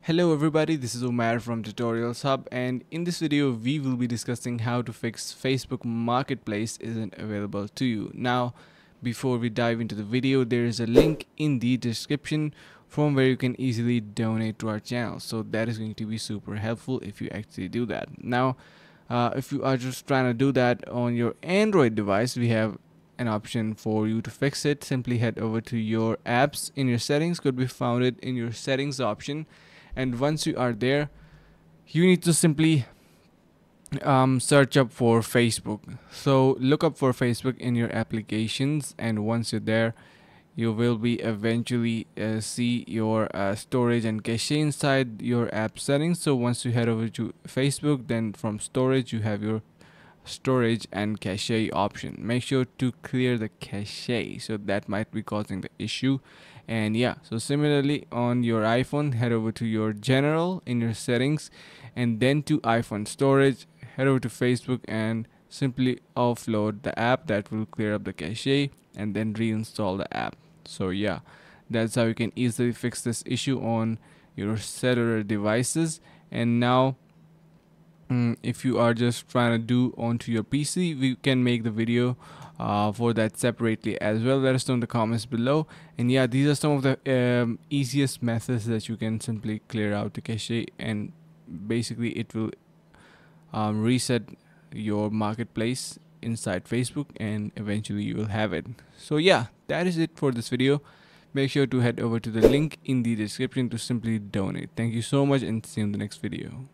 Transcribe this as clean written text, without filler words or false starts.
Hello everybody, this is Umar from Tutorials Hub, and in this video we will be discussing how to fix Facebook Marketplace isn't available to you. Now, before we dive into the video, there is a link in the description from where you can easily donate to our channel. So that is going to be super helpful if you actually do that. Now, if you are just trying to do that on your Android device, we have an option for you to fix it. Simply head over to your apps in your settings, could be found it in your settings option, and once you are there, you need to simply search up for Facebook. So look up for Facebook in your applications, and once you're there, you will be eventually see your storage and cache inside your app settings. So once you head over to Facebook, then from storage you have your storage and cache option. Make sure to clear the cache, so that might be causing the issue. And yeah, so similarly on your iPhone, head over to your general in your settings, and then to iPhone storage, head over to Facebook and simply offload the app. That will clear up the cache, and then reinstall the app. So yeah, that's how you can easily fix this issue on your cellular devices. And now if you are just trying to do onto your PC, we can make the video for that separately as well. Let us know in the comments below. And yeah, these are some of the easiest methods that you can simply clear out the cache, and basically it will reset your marketplace inside Facebook, and eventually you will have it. So yeah, that is it for this video. Make sure to head over to the link in the description to simply donate. Thank you so much, and see you in the next video.